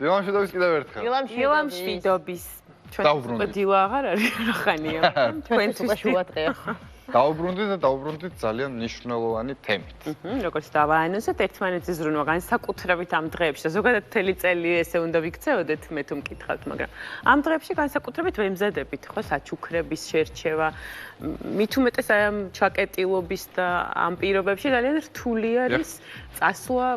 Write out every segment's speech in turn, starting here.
დილამშვიდობის კიდევ ერთხელ. დილამშვიდობის. ჩვენ დილა აღარ არის რა ხანია. თქვენთვის შუადღეა. დაუბრუნდით და დაუბრუნდით ძალიან მნიშვნელოვანი თემით. როგორც დავაანონსეთ, ერთმანეთზე ზრუნვა განსაკუთრებით ამ დღეებში და ზოგადად მთელი წელი ესე უნდა ვიქცეოდეთ, მე თუ მკითხავთ, მაგრამ ამ დღეებში განსაკუთრებით ვემზადებით, ხო, საჩუქრების შერჩევა. მით უმეტეს აი ამ ჩაკეტილობის და ამ პირობებში ძალიან რთული არის წასვლა,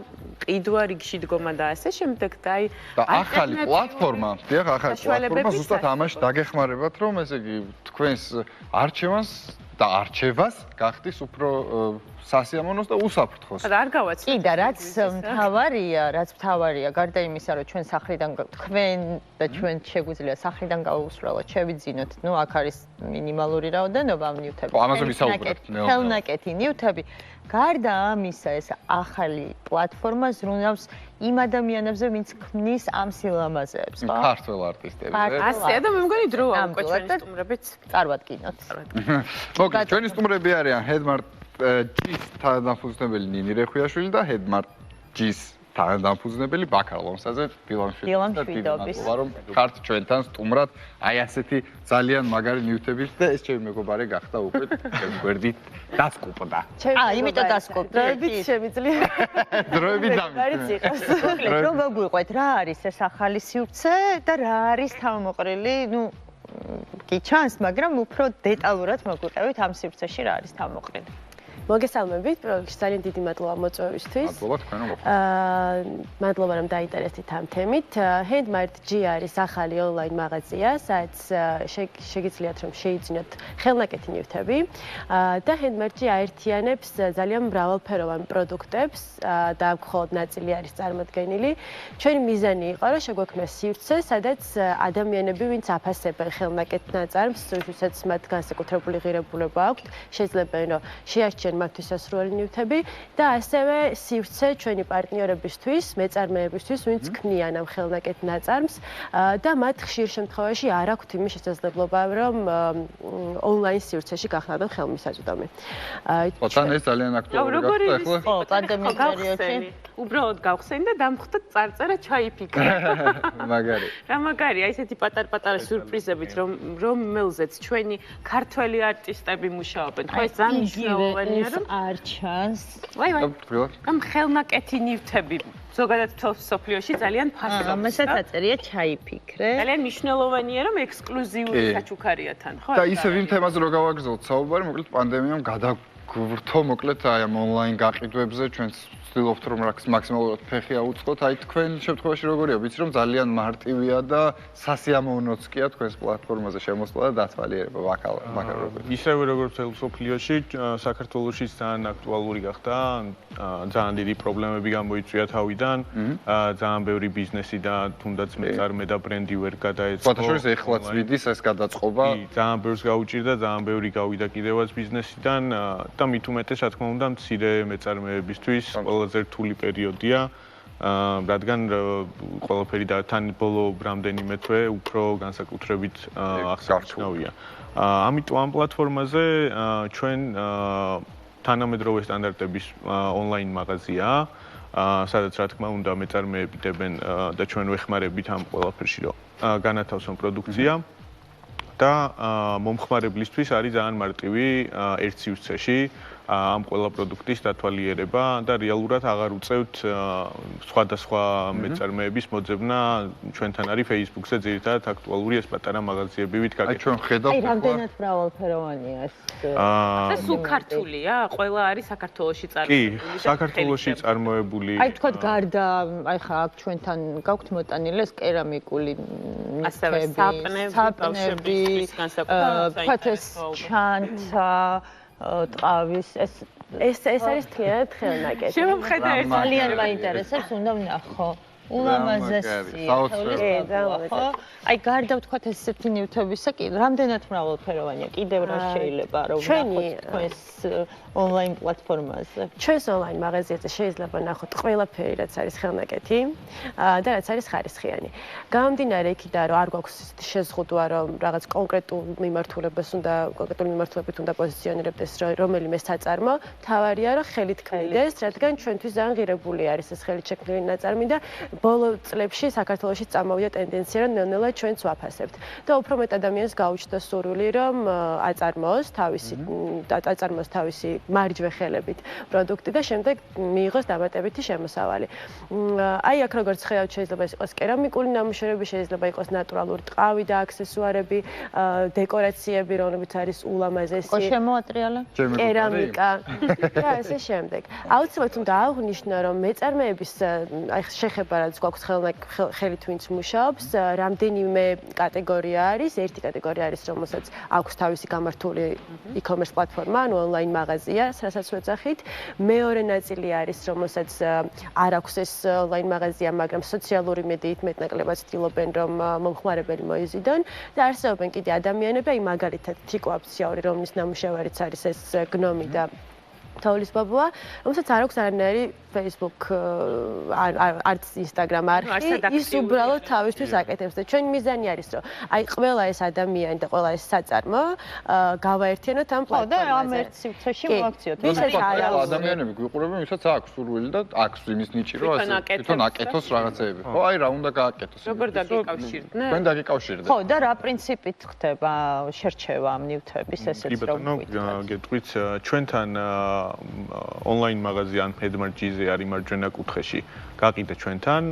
ყიდვა, რიგში დგომა და ასე შემდეგ და აი ახალი პლატფორმა, დიახ, ახალი პლატფორმა ზუსტად ამაში დაგეხმარებათ, რომ ესე იგი თქვენს არჩევანს და არჩევას გახდის უფრო სასიამოვნოს და უსაფრთხოს. არ გავაცნობ. კი და რაც მთავარია, გარდა იმისა, რომ ჩვენ სახრიდან თქვენ და ჩვენ შეგვიძლია სახრიდან გავუსწრალოთ, შევიძინოთ, ნუ აქ არის მინიმალური რაოდენობა ამ ნივთების. ამაზე ვისაუბრებთ. ხელნაკეთი ნივთები. გარდა ამისა, ეს ახალი პლატფორმა ზრუნავს იმ ადამიანებზე, ვინც ქმნის ამ სილამაზეებს, ხო? ქართველ არტისტებზე. ასე და მე მგონი დროა უკვე ჩვენი სტუმრებიც წარვადგინოთ. მოკლედ, ჩვენი სტუმრები არიან Headmart G-ს თანადამფუძნებელი ნინი რეხვიაშვილი და Headmart G-ს თანადამფუძნებელი ბაქარ ლომსაძე. დილამშვიდობის. რომ ხართ ჩვენთან სტუმრად აი ასეთი ძალიან მაგარი ნივთებით და ეს ჩემი მეგობარი გახდა უკვე გვერდით დასკუპდა. იმიტომ დასკუპდა. დროებით შემიძლია. დროებით დამიწყდა. რომ მოგვიყვეთ, რა არის ეს ახალი სივრცე და რა არის თავმოყრილი, ნუ კი ჩანს, მაგრამ უფრო დეტალურად მოგვიყევით ამ სივრცეში რა არის თავმოყრილი. მოგესალმებით, პროექტში ძალიან დიდი მადლობა მოწვევისთვის. მადლობა თქვენო. მადლობა რომ დაინტერესდით ამ თემით. Headmart G არის ახალი ონლაინ მაღაზია, სადაც შეგიძლიათ რომ შეიძინოთ ხელნაკეთი ნივთები და Headmart G აერთიანებს ძალიან მრავალფეროვან პროდუქტებს და მხოლოდ ნაწილი არის წარმოდგენილი. ჩვენი მიზანი იყო რომ შეგვექმნას სივრცე, სადაც ადამიანები, ვინც აფასებენ ხელნაკეთ ნაწარმს, როდესაც მათ განსაკუთრებული ღირებულება აქვთ, შეძლებენ რომ შეარჩიენ მათთვის სასურველი ნივთები და ასევე სივრცე ჩვენი პარტნიორებისთვის, მეწარმეებისთვის, ვინც ქმნიან ამ ხელნაკეთ ნაწარმს და მათ ხშირ შემთხვევაში არ აქვთ იმის შესაძლებლობა, რომ ონლაინ სივრცეში გახსნან ხელმისაწვდომი. ოთან ეს ძალიან აქტუალური გახდა ახლა. ხო, პანდემიის პერიოდში. უბრალოდ გავხსენი და დამხვდა წარწერა ჩაიფიქრე. მაგარი. რა მაგარია, ესეთი პატარ-პატარა სიურპრიზებით, რომელზეც ჩვენი ქართველი არტისტები მუშაობენ. ხო, ეს ძალიან მნიშვნელოვანია. არ ჩანს. ვაი. ამ ხელნაკეთი ნივთები ზოგადად სოფლიოში ძალიან ფასობს. ამასაც აწერია ჩაიფიქრე. ძალიან მნიშვნელოვანია რომ ექსკლუზიური საჩუქარია თან, ხო? და ისევ იმ თემაზე რო გავაგრძელოთ საუბარი, მოკლედ პანდემიამ გადაგვრთო მოკლედ აი ამ ონლაინ გაყიდვებზე ჩვენ ვცდილობთ რომ მაქსიმალურად ფეხი აუწყოთ. აი თქვენ შემთხვევაში როგორია? ვიცი რომ ძალიან მარტივია და სასიამოვნოც კია თქვენს პლატფორმაზე შემოსვლა და დათვალიერება მაგარ როგორ. ისევე როგორც მთელ სოფლიოში, საქართველოშიც ძალიან აქტუალური გახდა. ძალიან დიდი პრობლემები გამოიწვია თავიდან. ძალიან ბევრი ბიზნესი და თუნდაც მეწარმე და ბრენდი ვერ გადაეწყო. ფოტოშოპის ეხლაც ვიდის ეს გადაწყობა. ძალიან ბევრს გაუჭირდა, ძალიან ბევრი გავიდა კიდევაც ბიზნესიდან და მით უმეტეს რა თქმა უნდა მცირე მეწარმეებისთვის ყველაზე რთული პერიოდია, რადგან ყველაფერი და თან ბოლო რამდენიმე თვე უფრო განსაკუთრებით აღსანიშნავია. ამიტომ ამ პლატფორმაზე ჩვენ თანამედროვე სტანდარტების ონლაინ მაღაზიაა, სადაც რა თქმა უნდა მეწარმეები დებენ და ჩვენ ვეხმარებით ამ ყველაფერში, რომ განათავსონ პროდუქცია. და მომხმარებლისთვის არის ძალიან მარტივი ერთ სივრცეში ამ ყველა პროდუქტის დათვალიერება და რეალურად აღარ უწევთ სხვადასხვა მეწარმეების მოძებნა. ჩვენთან არის Facebook-ზე ძირითადად აქტუალური ეს პატარა მაღაზიები ვით აი ჩვენ ხედავთ აი რამდენად მრავალფეროვანია ეს. და სულ ქართულია, ყველა არის საქართველოში წარმოებული. კი, საქართველოში წარმოებული. აი თქვათ გარდა, აი ხა აქ ჩვენთან გაქვთ მოტანილი ეს კერამიკული ნივთები, საპნები, თქვათ ეს ჩანთა ტყავის ეს არის თლიანად ხელნაკეთი. შემომხედა ეს ძალიან მაინტერესებს, უნდა ვნახო. ულამაზესი. ხო? აი გარდა ვთქვათ ესეთი ნივთებისა, კი, რამდენად მრავალფეროვანია, კიდევ რა შეიძლება რომ ვნახოთ თქვენს ონლაინ პლატფორმაზე. ჩვენს ონლაინ მაღაზიაზე შეიძლება ნახოთ ყველაფერი, რაც არის ხელნაკეთი და რაც არის ხარისხიანი. გამომდინარე იქიდან, რომ არ გვაქვს შეზღუდვა, რომ რაღაც კონკრეტულ მიმართულებას მიმართულებით უნდა პოზიციონირებდეს რომელიმე საწარმო, თავარია, რომ ხელით ქმნიდეს, რადგან ჩვენთვის ძალიან ღირებული არის ეს ხელით შექმნილი ნაწარმი და ბოლო წლებში საქართველოში წამოვიდა ტენდენცია, რომ ნელ-ნელა ჩვენც ვაფასებთ. და უფრო მეტ ადამიანს გაუჩნდა სურვილი, რომ აწარმოოს თავისი მარჯვე ხელებით პროდუქტი და შემდეგ მიიღოს დამატებითი შემოსავალი. აი აქ როგორც ხედავთ, შეიძლება ეს იყოს კერამიკული ნამუშევრები, შეიძლება იყოს ნატურალური ტყავი და აქსესუარები, დეკორაციები, რომლებიც არის ულამაზესი. ხო შემოატრიალა? კერამიკა და ასე შემდეგ. აუცილებლად უნდა აღვნიშნო, რომ მეწარმეების აი შეხება რაც გვაქვს ხელით ვინც მუშაობს, რამდენიმე კატეგორია არის. ერთი კატეგორია არის, რომელსაც აქვს თავისი გამართული e-commerce პლატფორმა, ანუ online მაღაზია, რასაც ვეძახით. მეორე ნაწილი არის, რომელსაც არ აქვს ეს online მაღაზია, მაგრამ სოციალური მედიით მეტნაკლებად ცდილობენ, რომ მომხმარებელი მოიზიდონ და არსებობენ კიდე ადამიანები, აი მაგალითად თიკო აფციაური, რომლის ნამუშევარიც არის ეს გნომი და თოვლის ბაბუა, რომელსაც არ აქვს არანაირი Facebook არც Instagram არხი, ის უბრალოდ თავისთვის აკეთებს და ჩვენი მიზანი არის, რომ აი ყველა ეს ადამიანი და ყველა ეს საწარმო გავაერთიანოთ ამ პლატფორმაზე. და ამ ერთ სივრცეში მოაქციოთ. ადამიანები გვიყურებენ, ვისაც აქვს სურვილი და აქვს იმის ნიჭი, რომ თვითონ აკეთოს რაღაცეები. ხო, აი რა უნდა გააკეთოს. როგორ დაგიკავშირდნენ? თქვენ დაგიკავშირდეთ. ხო, და რა პრინციპით ხდება შერჩევა ამ ნივთების ესეც რომ გეტყვით ჩვენთან online მაღაზია ან FedMarket-ზე არის მარჯვენა კუთხეში. გაყიდე ჩვენთან,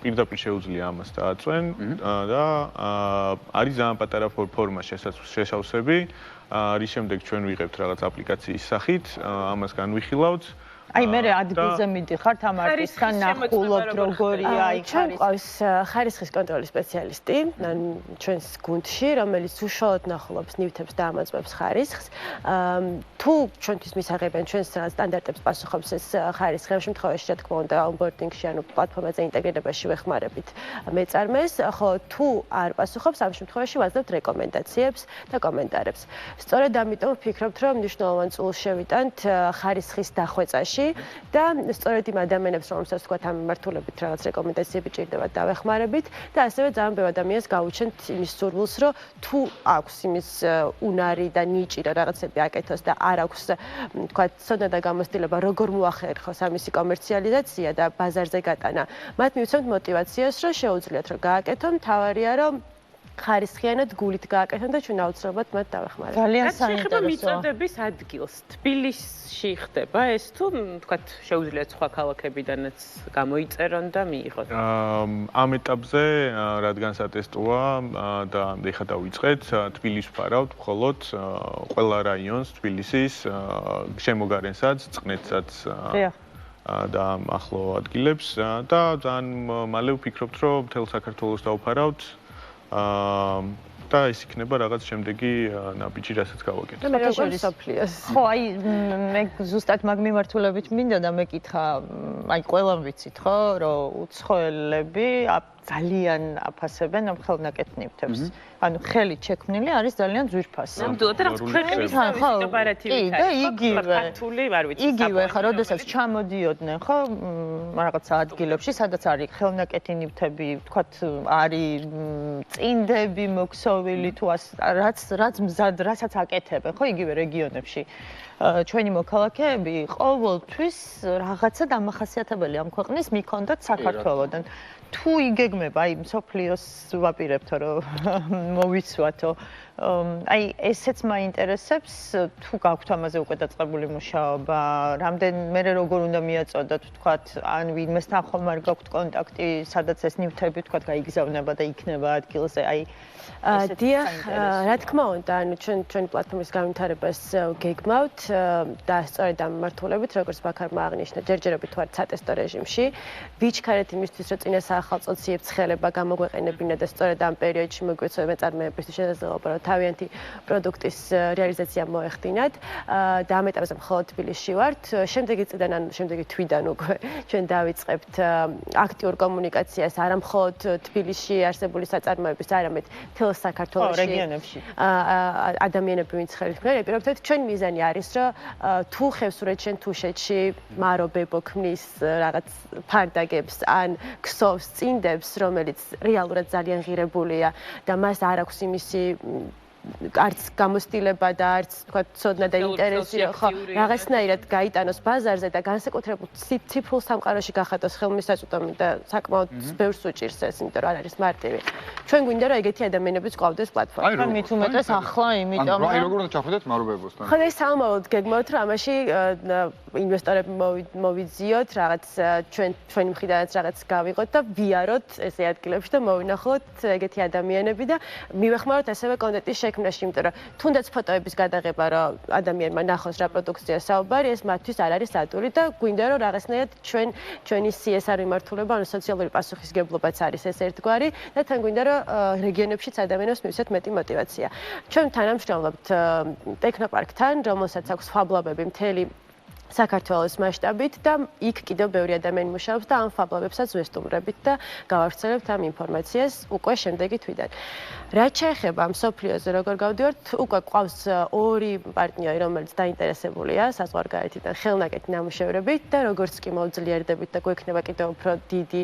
პირდაპირ შეუძლია ამას დააწვენ და არის ძალიან პატარა ფორმა შესავსები. რის შემდეგ ჩვენ ვიღებთ რაღაც აპლიკაციის სახით, ამას განვიხილავთ. აი მე ადგილზე მიდიხართ ამ არტისტთან ნახულობთ როგორია აი ჩვენ ყავს ხარისხის კონტროლის სპეციალისტი ჩვენს გუნდში, რომელიც უშუალოდ ნახულობს ნივთებს და ამოწმებს ხარისხს. თუ ჩვენთვის მისაღებენ ჩვენს სტანდარტებს პასუხობს ეს ხარისხი, ამ შემთხვევაში რა თქმა უნდა onboarding-ში ანუ პლატფორმაზე ინტეგრირებაში ვეხმარებით მეწარმეს, ხო თუ არ პასუხობს, ამ შემთხვევაში ვაძლევთ რეკომენდაციებს და კომენტარებს. სწორედ ამიტომ ვფიქრობთ, რომ მნიშვნელოვან წულს შევიტანთ ხარისხის დახვეწაში და სწორედ იმ ადამიანებს, რომელსაც თქვათ ამ მიმართულებით რაღაც რეკომენდაციები ჭირდებათ დავეხმარებით და ასევე ძალიან ბევრ ადამიანს გაუჩენთ იმის სურვილს, რომ თუ აქვს იმის უნარი და ნიჭი რა რაღაცები აკეთოს და არ აქვს თქვათ ცოდნა და გამოცდილება როგორ მოახერხოს ამისი კომერციალიზაცია და ბაზარზე გატანა, მათ მივცემთ мотиваციას, რომ შეუძლიათ რომ გააკეთონ, თავარია რომ ხარისხიანად გულით გააკეთონ და ჩვენ აუცილებლად მათ დავეხმარებთ. ძალიან საინტერესოა. მიწოდების ადგილს თბილისში ხდება ეს თუ თქვათ შეუძლიათ სხვა ქალაქებიდანაც გამოიწერონ და მიიღოთ. ამ ეტაპზე რადგან სატესტოა და ეხლა დავიწყეთ, თბილისს ვფარავთ მხოლოდ ყველა რაიონს თბილისის შემოგარენსაც, წყნეთსაც და ახლო ადგილებს და ძალიან მალე ვფიქრობთ, რომ მთელ საქართველოს დავფარავთ. და ეს იქნება რაღაც შემდეგი ნაბიჯი, რასაც გავაკეთებთ. და მე შორის სოფლიოს. ხო, აი მე ზუსტად მაგ მიმართულებით მინდა და მეკითხა, აი ყველამ ვიცით, ხო, რომ უცხოელები ძალიან აფასებენ ამ ხელნაკეთ ნივთებს. ანუ ხელით შექმნილი არის ძალიან ძვირფასი. ნამდვილად რაღაც ქვეყნის სეპარატივით არის. იგივე ხა, როდესაც ჩამოდიოდნენ, ხო, რაღაც ადგილებში, სადაც არის ხელნაკეთი ნივთები, თქვათ, არის წინდები მოქსოვილი თუ რაც მზად, რასაც აკეთებენ, ხო, იგივე რეგიონებში. ჩვენი მოქალაქეები ყოველთვის რაღაცა დამახასიათებელი ამ ქვეყნის მიქონდათ საქართველოდან. თუ იგეგმება, აი მსოფლიოს ვაპირებთო, რომ მოვიცვათო. აი ესეც მაინტერესებს, თუ გაქვთ ამაზე უკვე დაწყებული მუშაობა, რამდენ მე როგორ უნდა მიაწოდოთ, თქვათ, ან ვინმესთან ხომ არ გაქვთ კონტაქტი, სადაც ეს ნივთები, თქვათ, გაიგზავნება და იქნება ადგილზე, აი დიახ, რა თქმა უნდა, ანუ ჩვენი პლატფორმის განვითარებას გეგმავთ და სწორედ ამ მიმართულებით, როგორც ბაქარმა აღნიშნა, ჯერჯერობით ვართ სატესტო რეჟიმში. ვიჩქარეთ იმისთვის, რომ წინა საახალწლოციებს ხელება გამოგვეყენებინა და სწორედ ამ პერიოდში მოგვეცოდა მეწარმეებისთვის შესაძლებლობა, რომ თავიანთი პროდუქტის რეალიზაცია მოეხდინათ და ამ ეტაპზე მხოლოდ თბილისში ვართ. შემდეგი წლიდან, ანუ შემდეგი თვიდან უკვე ჩვენ დავიწყებთ აქტიურ კომუნიკაციას არა მხოლოდ თბილისში არსებული საწარმოების, არამედ მთელ საქართველოში რეგიონებში ადამიანები ვინც ხელით ქმნიან, პირობითად ჩვენი მიზანი არის, რომ თუ ხევსურეთში, თუშეთში მარობებო ქმნის რაღაც ფარდაგებს ან ქსოვს წინდებს, რომელიც რეალურად ძალიან ღირებულია და მას არ აქვს იმისი არც გამოსტილება და არც თქვა ცოდნა და ინტერესი ხო რაღაცნაირად გაიტანოს ბაზარზე და განსაკუთრებულ ციფრულ სამყაროში გახადოს ხელმისაწვდომი და საკმაოდ ბევრს უჭირს ეს, იმიტომ რომ არ არის მარტივი. ჩვენ გვინდა რომ ეგეთი ადამიანებიც ყავდეს პლატფორმაზე. მით უმეტეს ახლა, იმიტომ აი როგორ უნდა ჩახვიდეთ მარობებოსთან. ხო, ეს სამომავლოდ გეგმავთ რომ ამაში ინვესტორები მოვიძიოთ, რაღაც ჩვენი მხრიდანაც რაღაც გავიღოთ და ვიაროთ ესე ადგილებში და მოვინახოთ ეგეთი ადამიანები და მივეხმაროთ ასევე კონტენტის შექმნაში, იმიტომ რომ თუნდაც ფოტოების გადაღება რომ ადამიანმა ნახოს რა პროდუქცია საუბარი, ეს მათთვის არ არის ადვილი და გვინდა რომ რაღაცნაირად ჩვენი CSR მიმართულება, ანუ სოციალური პასუხისგებლობაც არის ეს ერთგვარი და თან გვინდა რომ რეგიონებშიც ადამიანებს მივცეთ მეტი мотиваცია. ჩვენ თანამშრომლობთ ტექნოპარკთან, რომელსაც აქვს ფაბლაბები მთელი საქართველოს მასშტაბით და იქ კიდევ ბევრი ადამიანი მუშაობს და ამ ფაბლაბებსაც ვესტუმრებით და გავავრცელებთ ამ ინფორმაციას უკვე შემდეგი თვიდან. რაც შეეხება მსოფლიოზე როგორ გავდივართ, უკვე ყავს ორი პარტნიორი, რომელიც დაინტერესებულია საზღვარგარეთიდან ხელნაკეთი ნამუშევრებით და როგორც კი მოვძლიერდებით და გვექნება კიდევ უფრო დიდი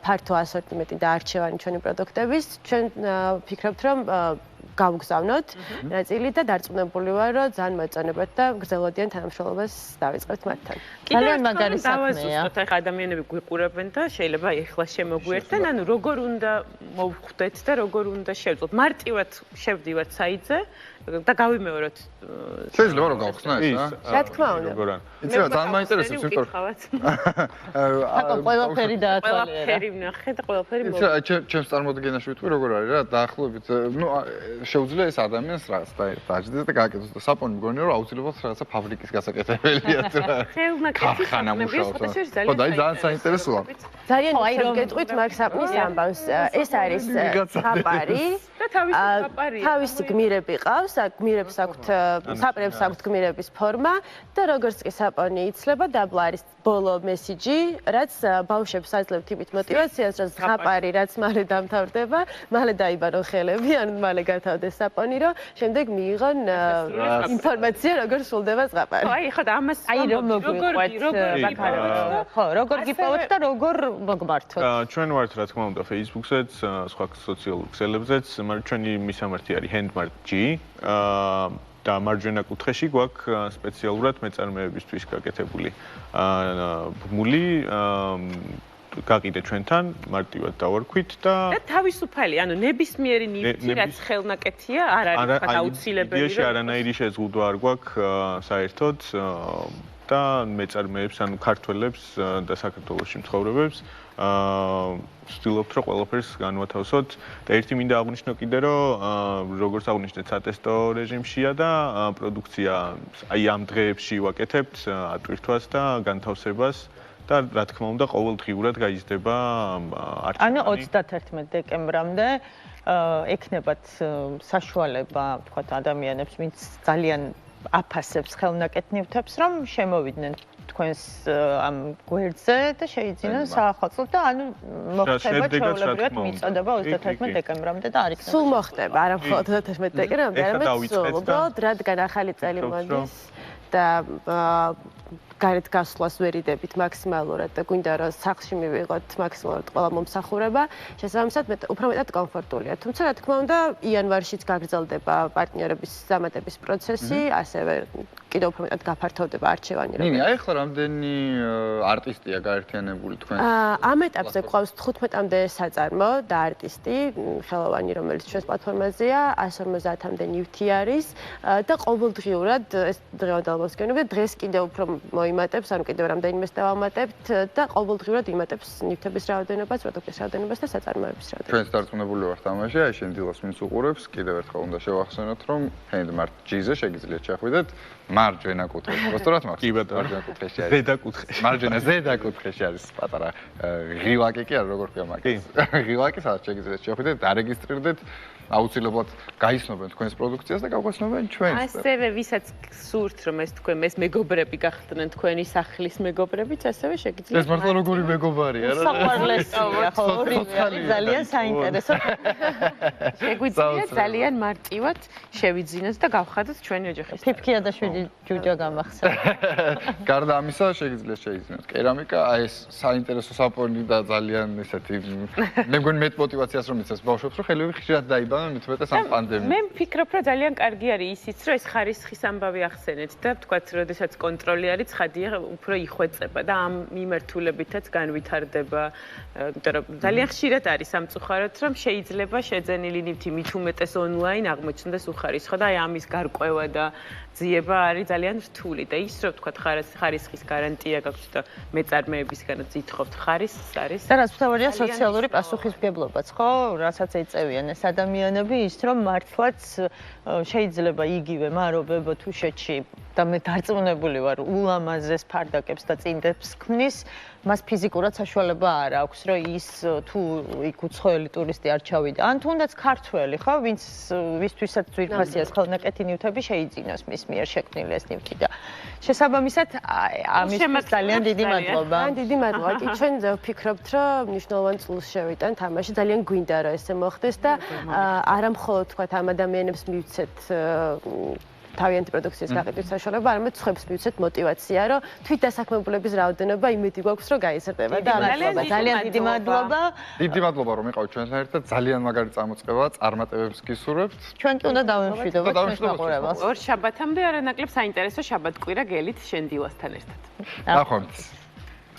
ფართო ასორტიმენტი და არჩევანი ჩვენი პროდუქტების, ჩვენ ვფიქრობთ რომ გავგზავნოთ ნაწილი და დარწმუნებული ვარ, რომ ძალიან მოეწონებათ და გრძელვადიან თანამშრომლობას დავიწყებთ მათთან. ძალიან მაგარი საქმეა. ახლა ადამიანები გვიყურებენ და შეიძლება ეხლა შემოგვიერთდეთ, ანუ როგორ უნდა მოვხვდეთ და როგორ უნდა შევძლოთ. მარტივად შევდივართ საიტზე და გავიმეოროთ. შეიძლება რომ გავხსნა ეს, რა თქმა უნდა. იცი რა, ძალიან მაინტერესებს, იმიტომ აკო ყველაფერი დაათვალიერა. ყველაფერი ვნახე და ყველაფერი მოვიდა. ჩემს წარმოდგენაში ვიტყვი როგორ არის რა, დაახლოებით, ნუ შეუძლია ეს ადამიანს რაღაც დააჭდეს და გააკეთოს და საპონი მგონი რომ აუცილებლად რაღაცა ფაბრიკის გასაკეთებელია რა. ხელნაკეთი ხო და ძალიან საინტერესოა. ძალიან გეტყვით მაგ საპნის ამბავს. ეს არის საპარი და თავისი გმირები ყავს, გმირებს აქვთ საპრებს აქვთ გმირების ფორმა და როგორც კი საპონი იცლება, დაბლა არის ბოლო მესიჯი, რაც ბავშვებს აძლევთ იმით мотиваციას, რომ ზღაპარი რაც მალე დამთავრდება, მალე დაიბანონ ხელები, ანუ მალე გათავდეს საპონი, რომ შემდეგ მიიღონ ინფორმაცია, როგორ სრულდება ზღაპარი. აი, ხო და ამას აი რომ მოგვიყვეთ, ხო, როგორ გიპოვოთ და როგორ მოგმართოთ. ჩვენ ვართ რა თქმა უნდა Facebook-ზეც, სხვა სოციალურ ქსელებზეც, მაგრამ ჩვენი მისამართი არის HandMart-G. და მარჯვენა კუთხეში გვაქვს სპეციალურად მეწარმეებისთვის გაკეთებული ბმული გაკიდე ჩვენთან მარტივად დავარქვით და თავისუფალი, ანუ ნებისმიერი ნივთი რაც ხელნაკეთია, არ არის აუცილებელი. იდეაში არანაირი შეზღუდვა არ გვაქვს საერთოდ და მეწარმეებს, ანუ ქართველებს და საქართველოში მცხოვრებებს ვცდილობთ რომ ყველაფერს განვათავსოთ და ერთი მინდა აღვნიშნო კიდე რომ როგორც აღვნიშნეთ სატესტო რეჟიმშია და პროდუქცია აი ამ დღეებში ვაკეთებთ ატვირთვას და განთავსებას და რა თქმა უნდა ყოველდღიურად გაიზრდება ანუ 31 დეკემბრამდე ექნებათ საშუალება თქვათ ადამიანებს ვინც ძალიან აფასებს ხელნაკეთ ნივთებს რომ შემოვიდნენ თქვენს ამ გვერდზე და შეიძინონ საახალწლოდ და ანუ მოხდება ჩვეულებრივად მიწოდება 31 დეკემბრამდე და არ იქნება სულ მოხდება არა მხოლოდ 31 დეკემბრამდე არამედ სულ უბრალოდ რადგან ახალი წელი მოდის და გარეთ გასვლას ვერიდებით მაქსიმალურად და გვინდა რომ სახლში მივიღოთ მაქსიმალურად ყველა მომსახურება, შესაბამისად უფრო მეტად კომფორტულია. თუმცა რა თქმა უნდა, იანვარშიც გაგრძელდება პარტნიორების დამატების პროცესი, ასევე კიდევ უფრო მეტად გაფართოვდება არჩევანი. ნინი, აი ახლა რამდენი არტისტია გაერთიანებული თქვენ? ამ ეტაპზე გვყავს 15-მდე საწარმო და არტისტი, ხელოვანი, რომელიც ჩვენს პლატფორმაზეა, 150-მდე ნივთი არის და ყოველდღიურად ეს დღევანდელ მოსგენები დღეს კიდევ უფრო იმატებს, ანუ კიდევ რამდენიმე დავამატებთ და ყოველდღიურად იმატებს ნივთების რაოდენობას, პროდუქტის რაოდენობას და საწარმოების რაოდენობას. ჩვენც დარწმუნებული ვართ ამაში, აი შენ დილას ვინც უყურებს, კიდევ ერთხელ უნდა შევახსენოთ, რომ HandMart-G-ზე შეგიძლიათ ჩახვიდეთ მარჯვენა კუთხეში. რასტურად მაქვს? კი ბატონო, მარჯვენა კუთხეში არის. ზედა კუთხეში. მარჯვენა ზედა კუთხეში არის პატარა ღილაკი კი არა, როგორ ქვია მაგას. ღილაკი სადაც შეგიძლიათ ჩახვიდეთ, დარეგისტრირდეთ. აუცილებლად გაიცნობენ თქვენს პროდუქციას და გავგაცნობენ ჩვენს. ასევე ვისაც სურთ რომ ეს თქვენ ეს მეგობრები გახდნენ თქვენი სახლის მეგობრებიც, ასევე შეგიძლიათ. ეს მართლა როგორი მეგობარია რა. საყვარლესია, ხო, ძალიან საინტერესო. შეგვიძლია ძალიან მარტივად შევიძინოთ და გავხადოთ ჩვენი ოჯახის. ფიფქია და შვიდი ჯუჯა გამახსენე. გარდა ამისა შეგიძლიათ შეიძინოთ კერამიკა, აი ეს საინტერესო საპონი და ძალიან ესეთი მე მგონი მეტ мотиваციას რომ იცეს ბავშვებს რომ ხელები ხშირად დაიბანა მით უმეტეს ამ პანდემიით. მე ვფიქრობ რომ ძალიან კარგი არის ისიც რომ ეს ხარისხის ამბავი ახსენეთ და თქვათ როდესაც კონტროლი არის ცხადია უფრო იხვეწება და ამ მიმართულებითაც განვითარდება იმიტომ რომ ძალიან ხშირად არის სამწუხაროდ რომ შეიძლება შეძენილი ნივთი მით უმეტეს ონლაინ აღმოჩნდეს უხარისხო და აი ამის გარკვევა და ძიება არის ძალიან რთული და ის რომ თქვათ ხარისხის გარანტია გაქვს და მეწარმეებისგანაც ითხოვთ ხარისხს არის და რაც მთავარია სოციალური პასუხისმგებლობაც ხო რასაც ეწევიან ეს ადამიანები ის რომ მართლაც შეიძლება იგივე მარობებო თუშეთში და მე დარწმუნებული ვარ ულამაზეს ფარდაკებს და წინდებს ქმნის მას ფიზიკურად საშუალება არ აქვს რომ ის თუ იქ უცხოელი ტურისტი არ ჩავიდა ან თუნდაც ქართველი ხო ვისთვისაც ძვირფასია ხელნაკეთი ნივთები შეიძინოს მის მიერ შექმნილი ეს ნივთი და შესაბამისად ამისთვის ძალიან დიდი მადლობა. დიდი მადლობა. კი ჩვენ ვფიქრობთ რომ მნიშვნელოვანი წვლილი შევიტან თამაში ძალიან გვინდა რომ ესე მოხდეს და არა მხოლოდ თქვა ამ ადამიანებს მივცეთ თავიანთი პროდუქციის გაყიდვის საშუალება, არამედ სხვებს მივცეთ мотиваცია, რომ თვით დასაქმებულების რაოდენობა იმედი გვაქვს, რომ გაიზრდება და ძალიან დიდი მადლობა. დიდი მადლობა რომ იყავით ჩვენთან ერთად. ძალიან მაგარი წამოწყება, წარმატებებს გისურვებთ. ჩვენ კი უნდა დავემშვიდობოთ ჩვენს მაყურებელს. ორ შაბათამდე არანაკლებ საინტერესო შაბათ-კვირა გელით შენ დილასთან ერთად. ნახვამდის.